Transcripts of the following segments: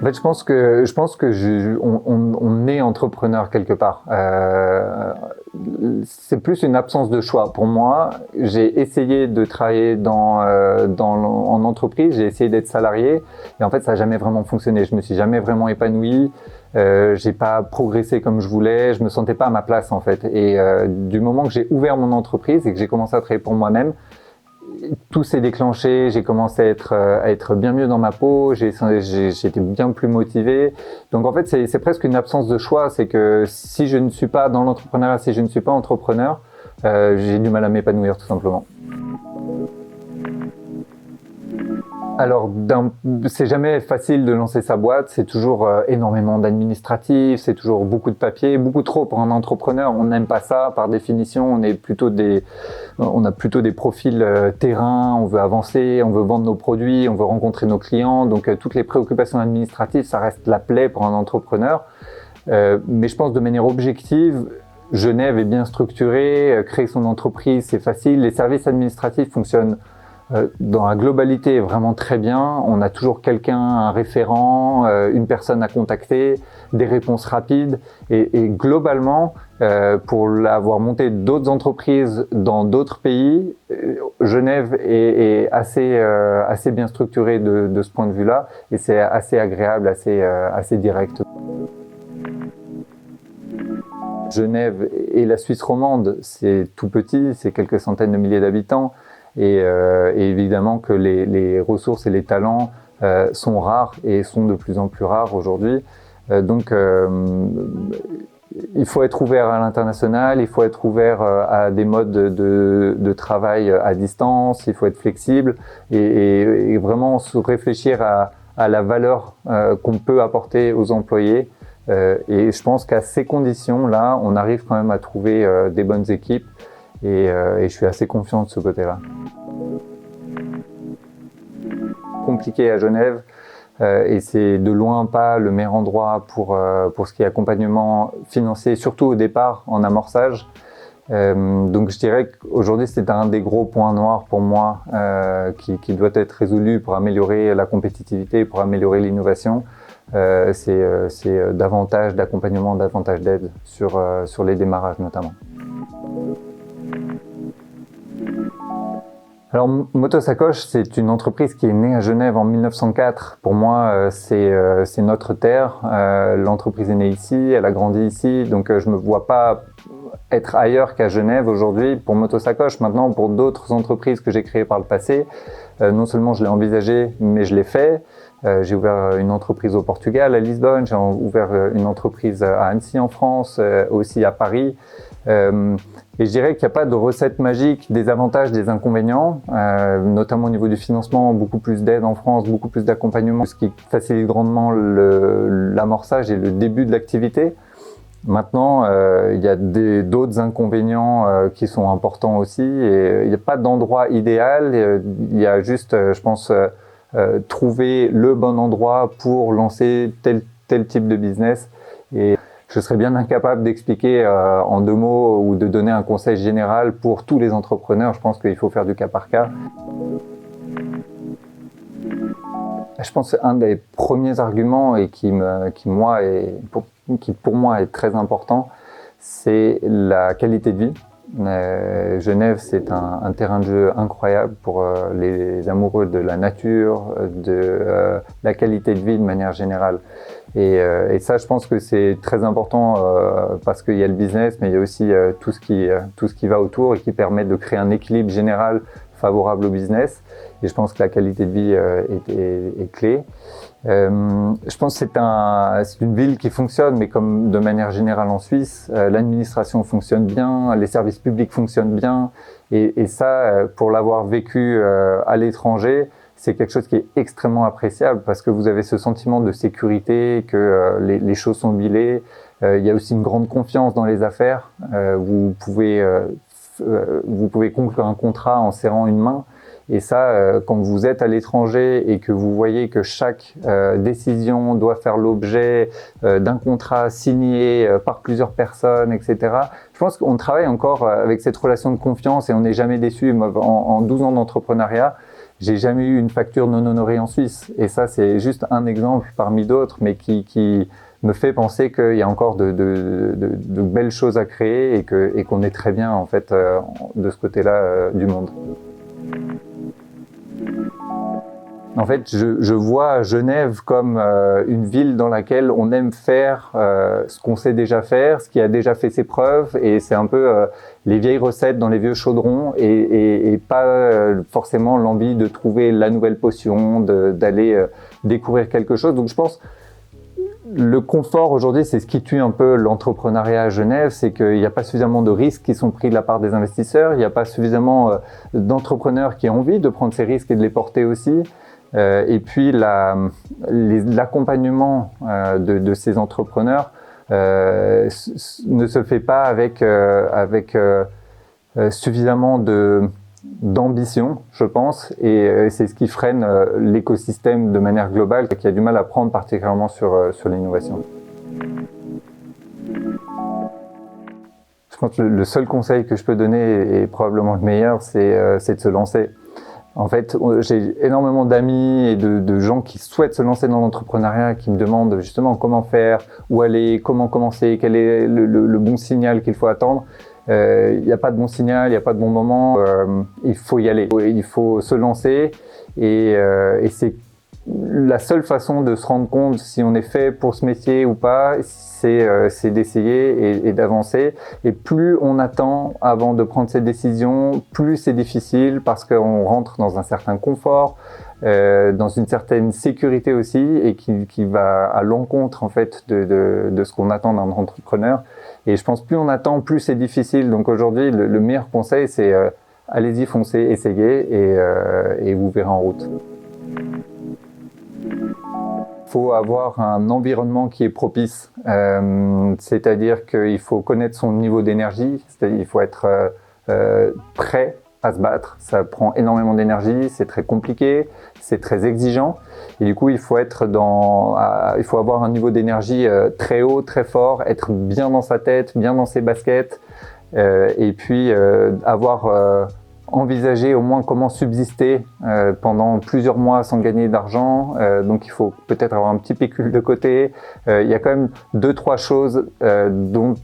En fait, on est entrepreneur quelque part. C'est plus une absence de choix. Pour moi, j'ai essayé de travailler en entreprise, j'ai essayé d'être salarié, et en fait, ça n'a jamais vraiment fonctionné. Je me suis jamais vraiment épanoui. J'ai pas progressé comme je voulais. Je me sentais pas à ma place en fait. Et du moment que j'ai ouvert mon entreprise et que j'ai commencé à travailler pour moi-même, tout s'est déclenché, j'ai commencé à être bien mieux dans ma peau, j'étais bien plus motivé. Donc en fait, c'est presque une absence de choix. C'est que si je ne suis pas dans l'entrepreneuriat, si je ne suis pas entrepreneur, j'ai du mal à m'épanouir tout simplement. Alors, c'est jamais facile de lancer sa boîte, c'est toujours énormément d'administratifs, c'est toujours beaucoup de papier, beaucoup trop pour un entrepreneur. On n'aime pas ça, par définition. On a plutôt des profils terrain, on veut avancer, on veut vendre nos produits, on veut rencontrer nos clients. Donc, toutes les préoccupations administratives, ça reste la plaie pour un entrepreneur. Mais je pense de manière objective, Genève est bien structurée, créer son entreprise, c'est facile. Les services administratifs fonctionnent dans la globalité vraiment très bien. On a toujours quelqu'un, un référent, une personne à contacter, des réponses rapides et globalement, pour avoir monté d'autres entreprises dans d'autres pays, Genève est assez bien structurée de ce point de vue-là et c'est assez agréable, assez direct. Genève et la Suisse romande, c'est tout petit, c'est quelques centaines de milliers d'habitants. Et évidemment que les ressources et les talents sont rares et sont de plus en plus rares aujourd'hui. Donc il faut être ouvert à l'international, il faut être ouvert à des modes de travail à distance, il faut être flexible et vraiment se réfléchir à la valeur qu'on peut apporter aux employés. Et je pense qu'à ces conditions-là, on arrive quand même à trouver des bonnes équipes. Et je suis assez confiant de ce côté-là. Compliqué à Genève et c'est de loin pas le meilleur endroit pour ce qui est accompagnement financier, surtout au départ en amorçage. Donc je dirais qu'aujourd'hui c'est un des gros points noirs pour moi qui doit être résolu pour améliorer la compétitivité, pour améliorer l'innovation. C'est davantage d'accompagnement, davantage d'aide sur les démarrages notamment. Alors Motosacoche, c'est une entreprise qui est née à Genève en 1904. Pour moi, c'est notre terre. L'entreprise est née ici, elle a grandi ici, donc je me vois pas être ailleurs qu'à Genève aujourd'hui pour Motosacoche. Maintenant, pour d'autres entreprises que j'ai créées par le passé, non seulement je l'ai envisagé, mais je l'ai fait. J'ai ouvert une entreprise au Portugal, à Lisbonne. J'ai ouvert une entreprise à Annecy en France, aussi à Paris. Et je dirais qu'il n'y a pas de recette magique, des avantages, des inconvénients, notamment au niveau du financement, beaucoup plus d'aide en France, beaucoup plus d'accompagnement, ce qui facilite grandement l'amorçage et le début de l'activité. Maintenant, il y a d'autres inconvénients qui sont importants aussi et il n'y a pas d'endroit idéal, il y a juste, je pense, trouver le bon endroit pour lancer tel type de business. Et je serais bien incapable d'expliquer en 2 mots ou de donner un conseil général pour tous les entrepreneurs. Je pense qu'il faut faire du cas par cas. Je pense que un des premiers arguments et qui pour moi est très important, c'est la qualité de vie. Genève, c'est un terrain de jeu incroyable pour les amoureux de la nature, de la qualité de vie de manière générale. Et ça, je pense que c'est très important parce qu'il y a le business, mais il y a aussi tout ce qui va autour et qui permet de créer un équilibre général favorable au business. Et je pense que la qualité de vie est clé. Je pense que c'est une ville qui fonctionne, mais comme de manière générale en Suisse, l'administration fonctionne bien, les services publics fonctionnent bien, et ça, pour l'avoir vécu à l'étranger, c'est quelque chose qui est extrêmement appréciable parce que vous avez ce sentiment de sécurité, que les choses sont huilées. Il y a aussi une grande confiance dans les affaires. Vous pouvez conclure un contrat en serrant une main. Et ça, quand vous êtes à l'étranger et que vous voyez que chaque décision doit faire l'objet d'un contrat signé par plusieurs personnes, etc. Je pense qu'on travaille encore avec cette relation de confiance et on n'est jamais déçu. Moi, en 12 ans d'entrepreneuriat, j'ai jamais eu une facture non honorée en Suisse. Et ça, c'est juste un exemple parmi d'autres, mais qui me fait penser qu'il y a encore de belles choses à créer et qu'on est très bien en fait de ce côté-là du monde. En fait, je vois Genève comme une ville dans laquelle on aime faire ce qu'on sait déjà faire, ce qui a déjà fait ses preuves, et c'est un peu les vieilles recettes dans les vieux chaudrons, et pas forcément l'envie de trouver la nouvelle potion, d'aller découvrir quelque chose. Donc je pense le confort aujourd'hui, c'est ce qui tue un peu l'entrepreneuriat à Genève, c'est qu'il n'y a pas suffisamment de risques qui sont pris de la part des investisseurs, il n'y a pas suffisamment d'entrepreneurs qui ont envie de prendre ces risques et de les porter aussi. Et puis l'accompagnement de ces entrepreneurs ne se fait pas avec suffisamment d'ambition, je pense, et c'est ce qui freine l'écosystème de manière globale, qui a du mal à prendre particulièrement sur l'innovation. Je pense que le seul conseil que je peux donner, et probablement le meilleur, c'est de se lancer. En fait, j'ai énormément d'amis et de gens qui souhaitent se lancer dans l'entrepreneuriat, qui me demandent justement comment faire, où aller, comment commencer, quel est le bon signal qu'il faut attendre. Il n'y a pas de bon signal, il n'y a pas de bon moment. Il faut y aller, il faut se lancer, et c'est la seule façon de se rendre compte si on est fait pour ce métier ou pas, c'est d'essayer et d'avancer. Et plus on attend avant de prendre cette décision, plus c'est difficile, parce qu'on rentre dans un certain confort, dans une certaine sécurité aussi, et qui va à l'encontre en fait de ce qu'on attend d'un entrepreneur. Et je pense plus on attend, plus c'est difficile. Donc aujourd'hui, le meilleur conseil, c'est allez-y, foncez, essayez, et vous verrez en route. Il faut avoir un environnement qui est propice, c'est-à-dire qu'il faut connaître son niveau d'énergie, c'est-à-dire il faut être prêt à se battre. Ça prend énormément d'énergie, c'est très compliqué, c'est très exigeant, et du coup il faut il faut avoir un niveau d'énergie très haut, très fort, être bien dans sa tête, bien dans ses baskets, et puis avoir envisager au moins comment subsister pendant plusieurs mois sans gagner d'argent. Donc il faut peut-être avoir un petit pécule de côté. Il y a quand même 2-3 choses dont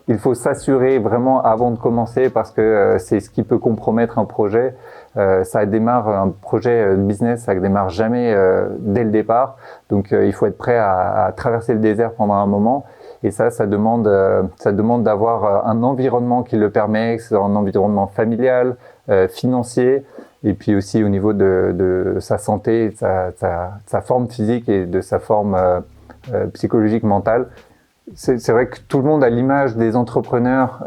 il faut s'assurer vraiment avant de commencer, parce que c'est ce qui peut compromettre un projet. Ça démarre, un projet de business, ça démarre jamais dès le départ. Donc il faut être prêt à traverser le désert pendant un moment. Et ça demande d'avoir un environnement qui le permet, que ce soit un environnement familial, financier, et puis aussi au niveau de sa santé, de sa forme physique et de sa forme psychologique, mentale. C'est vrai que tout le monde a l'image des entrepreneurs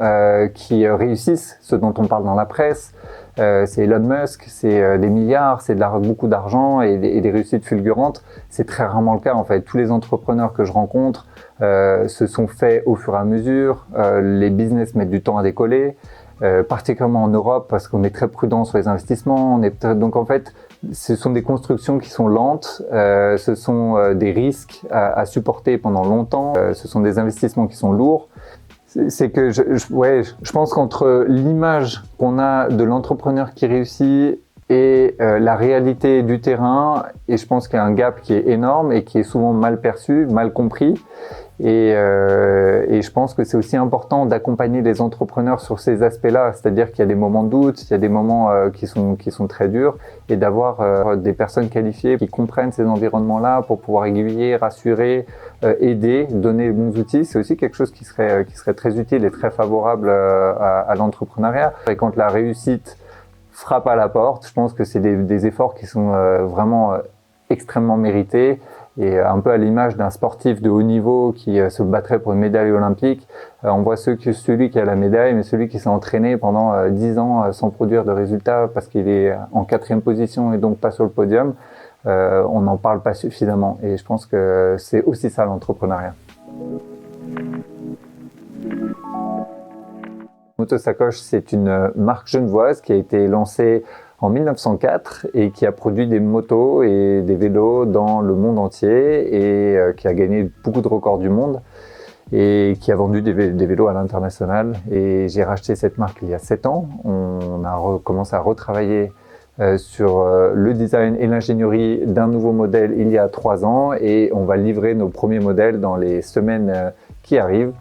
qui réussissent, ceux dont on parle dans la presse. C'est Elon Musk, c'est des milliards, c'est beaucoup d'argent et des réussites fulgurantes. C'est très rarement le cas en fait. Tous les entrepreneurs que je rencontre se sont faits au fur et à mesure. Les business mettent du temps à décoller, particulièrement en Europe, parce qu'on est très prudent sur les investissements. Donc en fait, ce sont des constructions qui sont lentes, ce sont des risques à supporter pendant longtemps, ce sont des investissements qui sont lourds. C'est que je pense qu'entre l'image qu'on a de l'entrepreneur qui réussit et la réalité du terrain, et je pense qu'il y a un gap qui est énorme et qui est souvent mal perçu, mal compris. Et je pense que c'est aussi important d'accompagner les entrepreneurs sur ces aspects-là, c'est-à-dire qu'il y a des moments de doute, il y a des moments qui sont très durs, et d'avoir des personnes qualifiées qui comprennent ces environnements-là pour pouvoir aiguiller, rassurer, aider, donner les bons outils. C'est aussi quelque chose qui serait très utile et très favorable à l'entrepreneuriat. Et quand la réussite frappe à la porte, je pense que c'est des efforts qui sont vraiment extrêmement mérités. Et un peu à l'image d'un sportif de haut niveau qui se battrait pour une médaille olympique, on voit celui qui a la médaille, mais celui qui s'est entraîné pendant 10 ans sans produire de résultats parce qu'il est en 4e position et donc pas sur le podium, on n'en parle pas suffisamment. Et je pense que c'est aussi ça l'entrepreneuriat. Motosacoche, c'est une marque genevoise qui a été lancée en 1904 et qui a produit des motos et des vélos dans le monde entier, et qui a gagné beaucoup de records du monde et qui a vendu des vélos à l'international. Et j'ai racheté cette marque il y a 7 ans. On a commencé à retravailler sur le design et l'ingénierie d'un nouveau modèle il y a 3 ans et on va livrer nos premiers modèles dans les semaines qui arrivent.